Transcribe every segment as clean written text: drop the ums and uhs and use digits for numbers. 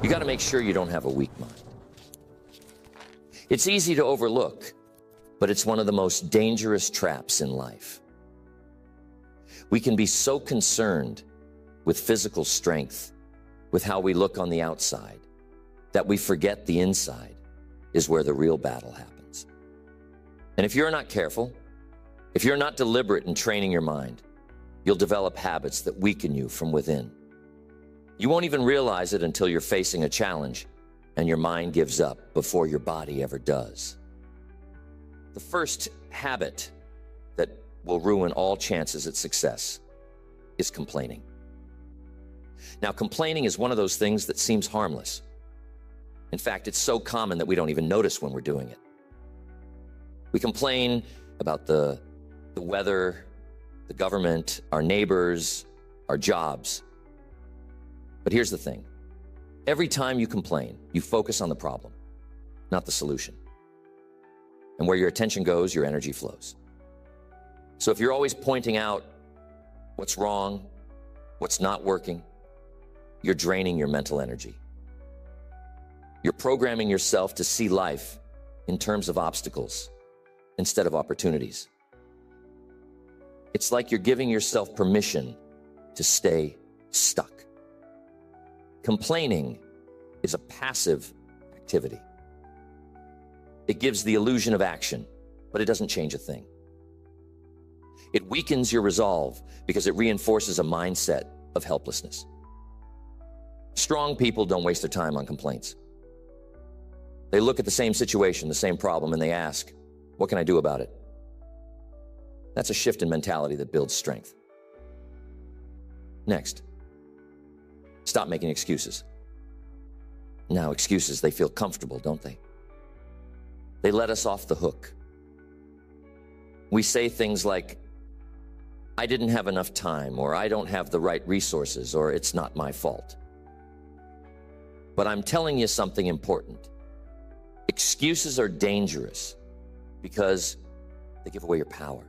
You got to make sure you don't have a weak mind. It's easy to overlook, but it's one of the most dangerous traps in life. We can be so concerned with physical strength, with how we look on the outside, that we forget the inside is where the real battle happens. And if you're not careful, if you're not deliberate in training your mind, you'll develop habits that weaken you from within. You won't even realize it until you're facing a challenge and your mind gives up before your body ever does. The first habit that will ruin all chances at success is complaining. Now, complaining is one of those things that seems harmless. In fact, it's so common that we don't even notice when we're doing it. We complain about the weather, the government, our neighbors, our jobs. But here's the thing. Every time you complain, you focus on the problem, not the solution. And where your attention goes, your energy flows. So if you're always pointing out what's wrong, what's not working, you're draining your mental energy. You're programming yourself to see life in terms of obstacles instead of opportunities. It's like you're giving yourself permission to stay stuck. Complaining is a passive activity. It gives the illusion of action, but it doesn't change a thing. It weakens your resolve because it reinforces a mindset of helplessness. Strong people don't waste their time on complaints. They look at the same situation, the same problem, and they ask, what can I do about it? That's a shift in mentality that builds strength. Next, stop making excuses. Now, excuses, they feel comfortable, don't they? They let us off the hook. We say things like, I didn't have enough time, or I don't have the right resources, or it's not my fault. But I'm telling you something important. Excuses are dangerous because they give away your power.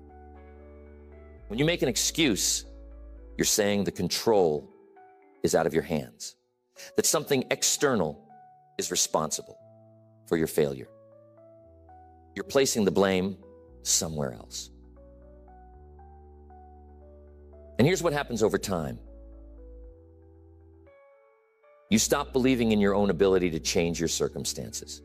When you make an excuse, you're saying the control is out of your hands, that something external is responsible for your failure. You're placing the blame somewhere else. And here's what happens over time. You stop believing in your own ability to change your circumstances.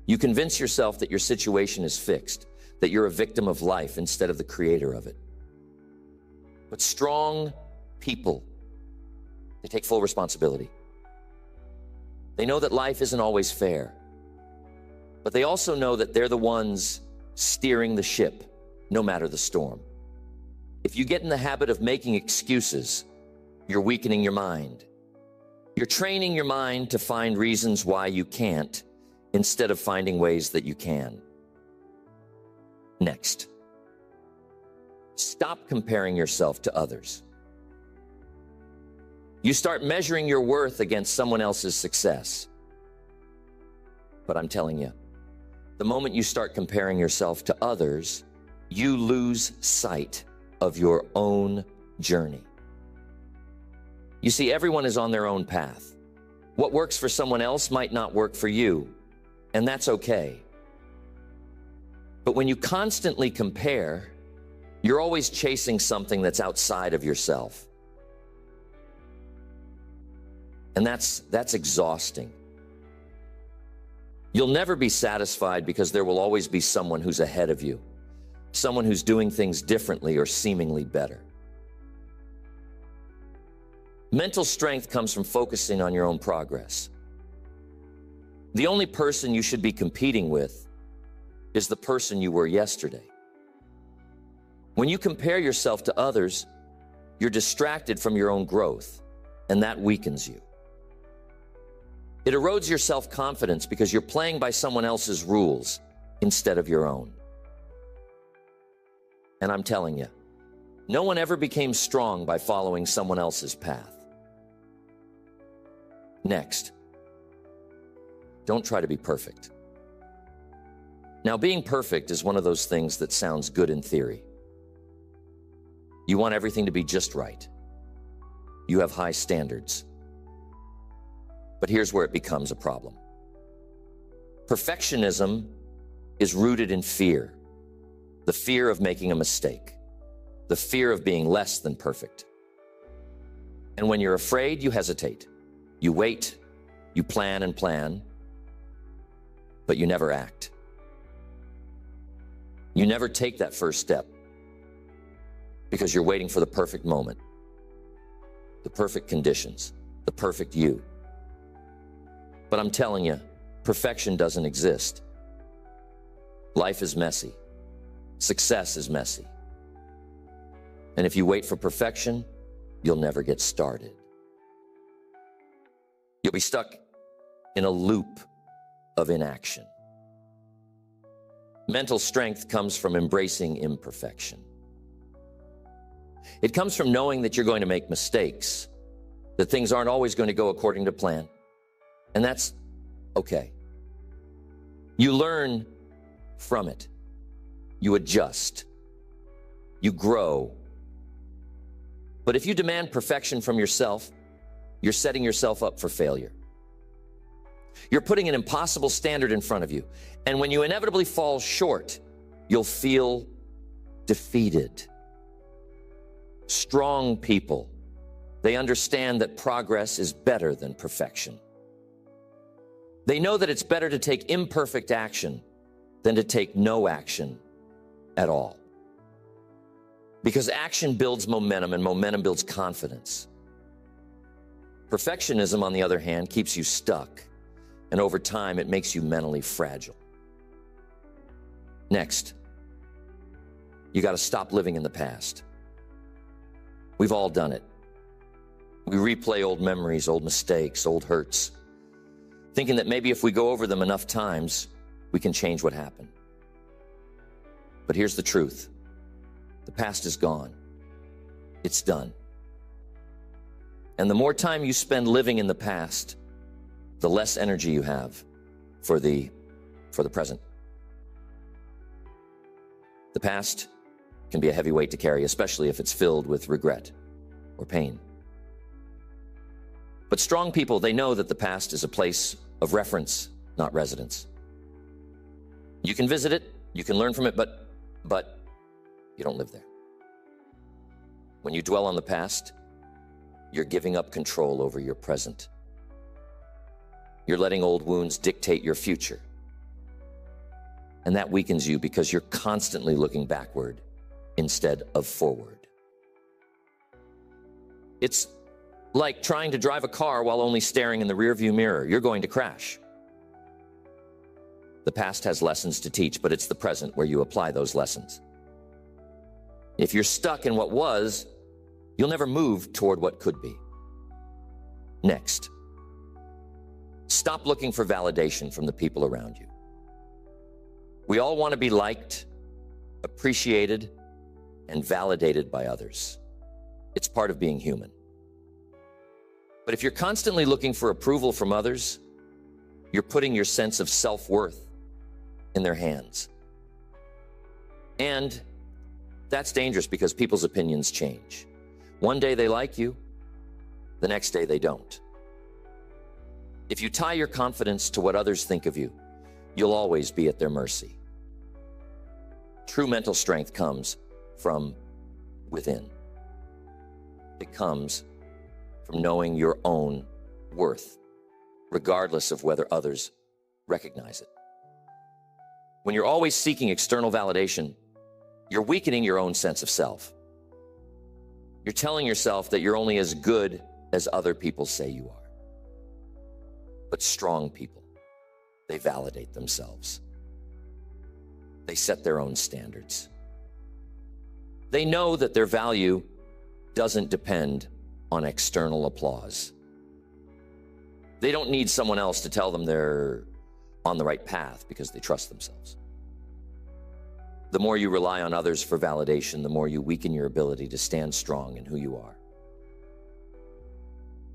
You convince yourself that your situation is fixed, that you're a victim of life instead of the creator of it. But strong people, they take full responsibility. They know that life isn't always fair, but they also know that they're the ones steering the ship, no matter the storm. If you get in the habit of making excuses, you're weakening your mind. You're training your mind to find reasons why you can't, instead of finding ways that you can. Next, stop comparing yourself to others. You start measuring your worth against someone else's success. But I'm telling you, the moment you start comparing yourself to others, you lose sight of your own journey. You see, everyone is on their own path. What works for someone else might not work for you, and that's okay. But when you constantly compare, you're always chasing something that's outside of yourself. And that's exhausting. You'll never be satisfied because there will always be someone who's ahead of you, someone who's doing things differently or seemingly better. Mental strength comes from focusing on your own progress. The only person you should be competing with is the person you were yesterday. When you compare yourself to others, you're distracted from your own growth, and that weakens you. It erodes your self-confidence because you're playing by someone else's rules instead of your own. And I'm telling you, no one ever became strong by following someone else's path. Next, don't try to be perfect. Now, being perfect is one of those things that sounds good in theory. You want everything to be just right. You have high standards. But here's where it becomes a problem. Perfectionism is rooted in fear. The fear of making a mistake. The fear of being less than perfect. And when you're afraid, you hesitate. You wait, you plan and plan, but you never act. You never take that first step because you're waiting for the perfect moment, the perfect conditions, the perfect you. But I'm telling you, perfection doesn't exist. Life is messy. Success is messy. And if you wait for perfection, you'll never get started. You'll be stuck in a loop of inaction. Mental strength comes from embracing imperfection. It comes from knowing that you're going to make mistakes, that things aren't always going to go according to plan. And that's okay. You learn from it. You adjust. You grow. But if you demand perfection from yourself, you're setting yourself up for failure. You're putting an impossible standard in front of you. And when you inevitably fall short, you'll feel defeated. Strong people, they understand that progress is better than perfection. They know that it's better to take imperfect action than to take no action at all. Because action builds momentum, and momentum builds confidence. Perfectionism, on the other hand, keeps you stuck, and over time, it makes you mentally fragile. Next, you got to stop living in the past. We've all done it. We replay old memories, old mistakes, old hurts, thinking that maybe if we go over them enough times, we can change what happened. But here's the truth. The past is gone. It's done. And the more time you spend living in the past, the less energy you have for the present. The past can be a heavy weight to carry, especially if it's filled with regret or pain. But strong people, they know that the past is a place of reference, not residence. You can visit it, you can learn from it, but you don't live there. When you dwell on the past, you're giving up control over your present. You're letting old wounds dictate your future. And that weakens you because you're constantly looking backward instead of forward. It's like trying to drive a car while only staring in the rearview mirror. You're going to crash. The past has lessons to teach, but it's the present where you apply those lessons. If you're stuck in what was, you'll never move toward what could be. Next, stop looking for validation from the people around you. We all want to be liked, appreciated, and validated by others. It's part of being human. But if you're constantly looking for approval from others, you're putting your sense of self-worth in their hands. And that's dangerous because people's opinions change. One day they like you, the next day they don't. If you tie your confidence to what others think of you, you'll always be at their mercy. True mental strength comes from within. It comes from knowing your own worth, regardless of whether others recognize it. When you're always seeking external validation, you're weakening your own sense of self. You're telling yourself that you're only as good as other people say you are. But strong people, they validate themselves. They set their own standards. They know that their value doesn't depend on external applause. They don't need someone else to tell them they're on the right path because they trust themselves. The more you rely on others for validation, the more you weaken your ability to stand strong in who you are.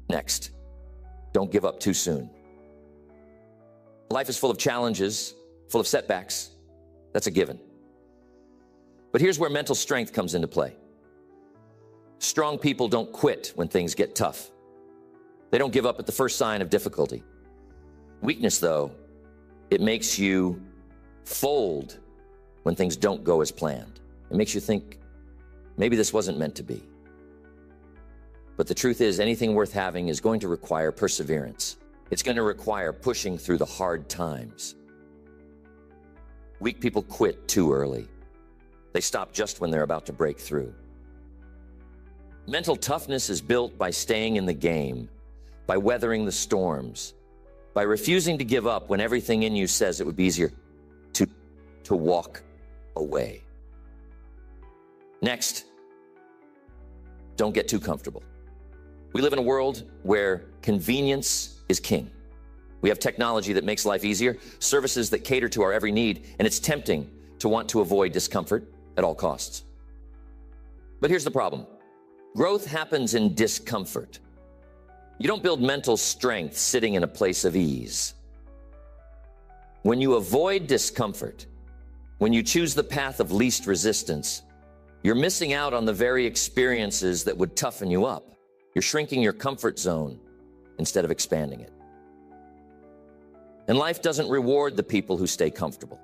Next, don't give up too soon. Life is full of challenges, full of setbacks. That's a given. But here's where mental strength comes into play. Strong people don't quit when things get tough. They don't give up at the first sign of difficulty. Weakness, though, it makes you fold when things don't go as planned. It makes you think, maybe this wasn't meant to be. But the truth is, anything worth having is going to require perseverance. It's going to require pushing through the hard times. Weak people quit too early. They stop just when they're about to break through. Mental toughness is built by staying in the game, by weathering the storms, by refusing to give up when everything in you says it would be easier to walk away. Next, don't get too comfortable. We live in a world where convenience is king. We have technology that makes life easier, services that cater to our every need, and it's tempting to want to avoid discomfort at all costs. But here's the problem. Growth happens in discomfort. You don't build mental strength sitting in a place of ease. When you avoid discomfort, when you choose the path of least resistance, you're missing out on the very experiences that would toughen you up. You're shrinking your comfort zone instead of expanding it. And life doesn't reward the people who stay comfortable.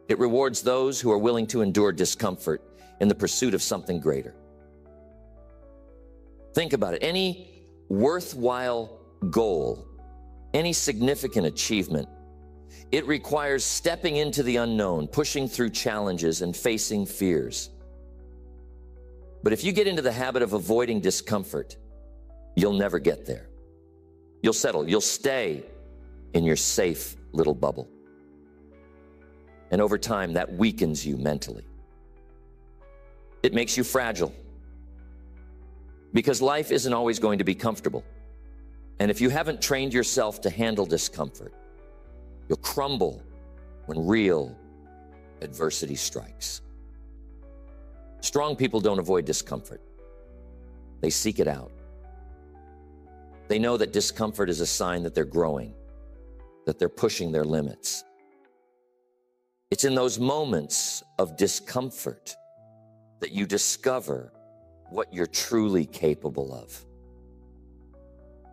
It rewards those who are willing to endure discomfort in the pursuit of something greater. Think about it. Any worthwhile goal, any significant achievement, it requires stepping into the unknown, pushing through challenges, and facing fears. But if you get into the habit of avoiding discomfort, you'll never get there. You'll settle. You'll stay in your safe little bubble. And over time, that weakens you mentally. It makes you fragile. Because life isn't always going to be comfortable. And if you haven't trained yourself to handle discomfort, you'll crumble when real adversity strikes. Strong people don't avoid discomfort. They seek it out. They know that discomfort is a sign that they're growing, that they're pushing their limits. It's in those moments of discomfort that you discover what you're truly capable of.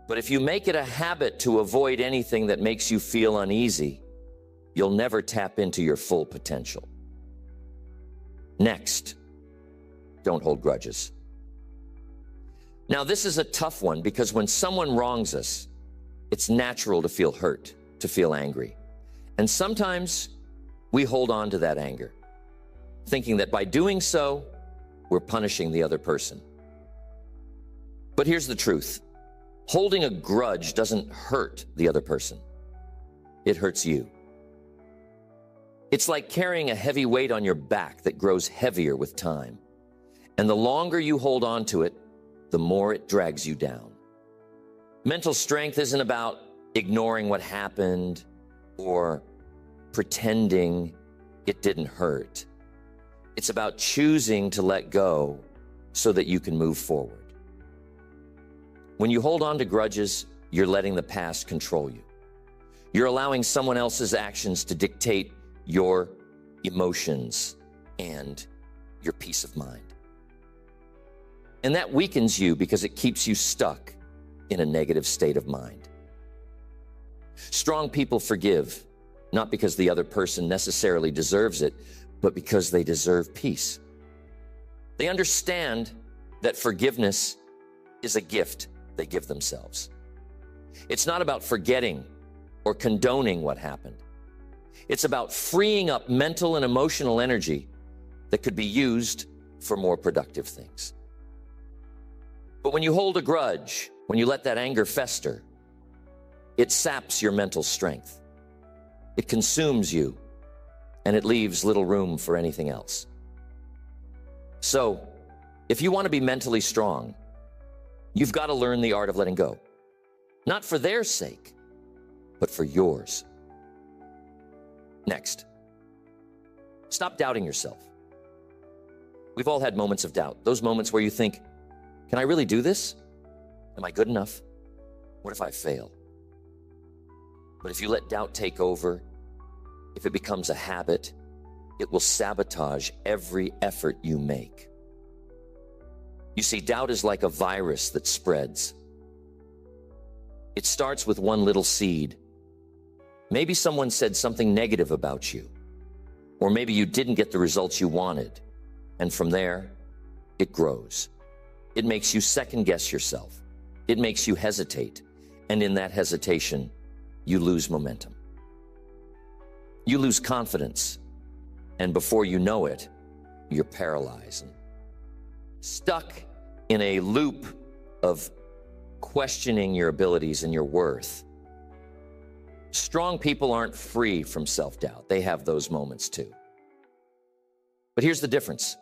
But if you make it a habit to avoid anything that makes you feel uneasy, you'll never tap into your full potential. Next, don't hold grudges. Now, this is a tough one because when someone wrongs us, it's natural to feel hurt, to feel angry. And sometimes we hold on to that anger, thinking that by doing so, we're punishing the other person. But here's the truth. Holding a grudge doesn't hurt the other person. It hurts you. It's like carrying a heavy weight on your back that grows heavier with time. And the longer you hold on to it, the more it drags you down. Mental strength isn't about ignoring what happened or pretending it didn't hurt. It's about choosing to let go so that you can move forward. When you hold on to grudges, you're letting the past control you. You're allowing someone else's actions to dictate your emotions and your peace of mind. And that weakens you because it keeps you stuck in a negative state of mind. Strong people forgive, not because the other person necessarily deserves it, but because they deserve peace. They understand that forgiveness is a gift they give themselves. It's not about forgetting or condoning what happened. It's about freeing up mental and emotional energy that could be used for more productive things. But when you hold a grudge, when you let that anger fester, it saps your mental strength. It consumes you, and it leaves little room for anything else. So, if you want to be mentally strong, you've got to learn the art of letting go. Not for their sake, but for yours. Next, stop doubting yourself. We've all had moments of doubt. Those moments where you think, can I really do this? Am I good enough? What if I fail? But if you let doubt take over, if it becomes a habit, it will sabotage every effort you make. You see, doubt is like a virus that spreads. It starts with one little seed. Maybe someone said something negative about you, or maybe you didn't get the results you wanted. And from there, it grows. It makes you second guess yourself. It makes you hesitate. And in that hesitation, you lose momentum. You lose confidence. And before you know it, you're paralyzed and stuck in a loop of questioning your abilities and your worth. Strong people aren't free from self-doubt. They have those moments too. But here's the difference.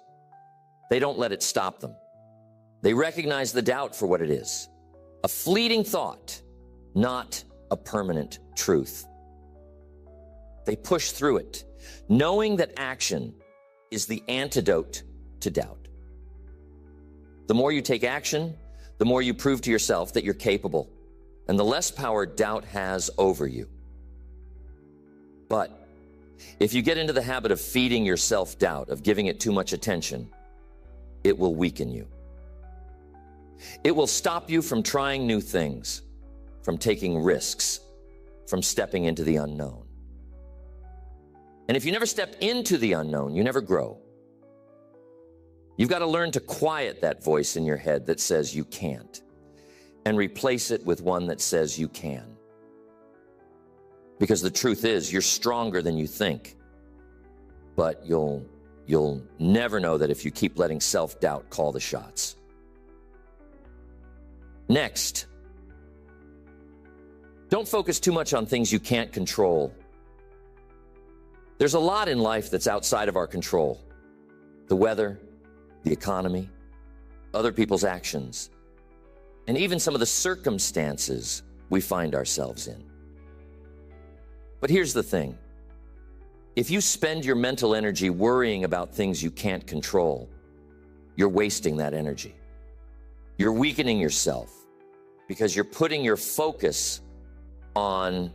They don't let it stop them. They recognize the doubt for what it is. A fleeting thought, not a permanent truth. They push through it, knowing that action is the antidote to doubt. The more you take action, the more you prove to yourself that you're capable, and the less power doubt has over you. But if you get into the habit of feeding your self-doubt, of giving it too much attention, it will weaken you. It will stop you from trying new things, from taking risks, from stepping into the unknown. And if you never step into the unknown, you never grow. You've got to learn to quiet that voice in your head that says you can't, and replace it with one that says you can. Because the truth is, you're stronger than you think, but you'll never know that if you keep letting self-doubt call the shots. Next, don't focus too much on things you can't control. There's a lot in life that's outside of our control. The weather, the economy, other people's actions, and even some of the circumstances we find ourselves in. But here's the thing. If you spend your mental energy worrying about things you can't control, you're wasting that energy. You're weakening yourself because you're putting your focus on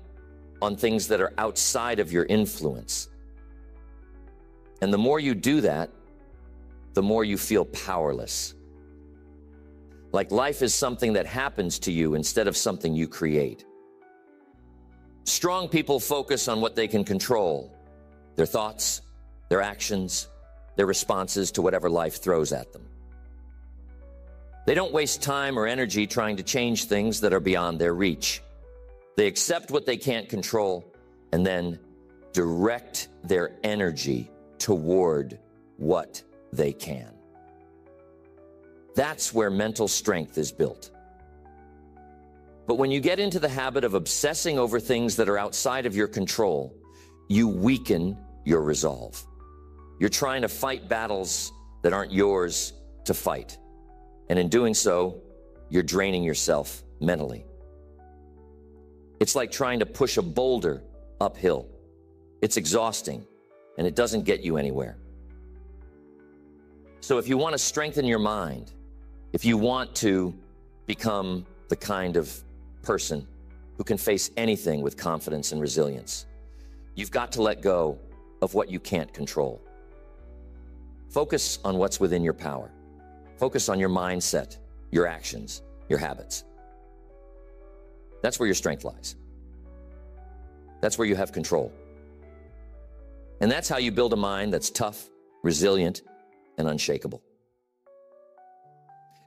things that are outside of your influence. And the more you do that, the more you feel powerless. Like life is something that happens to you instead of something you create. Strong people focus on what they can control, their thoughts, their actions, their responses to whatever life throws at them. They don't waste time or energy trying to change things that are beyond their reach. They accept what they can't control and then direct their energy toward what they can. That's where mental strength is built. But when you get into the habit of obsessing over things that are outside of your control, you weaken your resolve. You're trying to fight battles that aren't yours to fight. And in doing so, you're draining yourself mentally. It's like trying to push a boulder uphill. It's exhausting, and it doesn't get you anywhere. So if you want to strengthen your mind, if you want to become the kind of person who can face anything with confidence and resilience, you've got to let go of what you can't control. Focus on what's within your power. Focus on your mindset, your actions, your habits. That's where your strength lies. That's where you have control. And that's how you build a mind that's tough, resilient, and unshakable.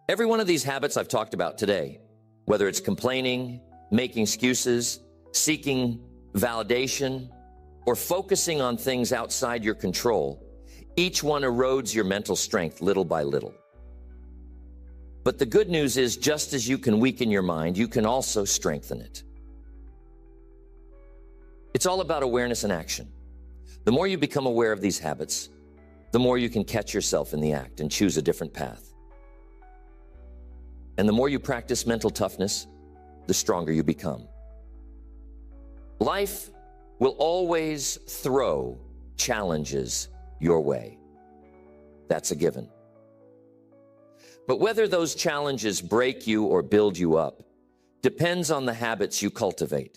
Every one of these habits I've talked about today, whether it's complaining, making excuses, seeking validation, or focusing on things outside your control, each one erodes your mental strength little by little. But the good news is, just as you can weaken your mind, you can also strengthen it. It's all about awareness and action. The more you become aware of these habits, the more you can catch yourself in the act and choose a different path. And the more you practice mental toughness, the stronger you become. Life will always throw challenges your way. That's a given. But whether those challenges break you or build you up depends on the habits you cultivate.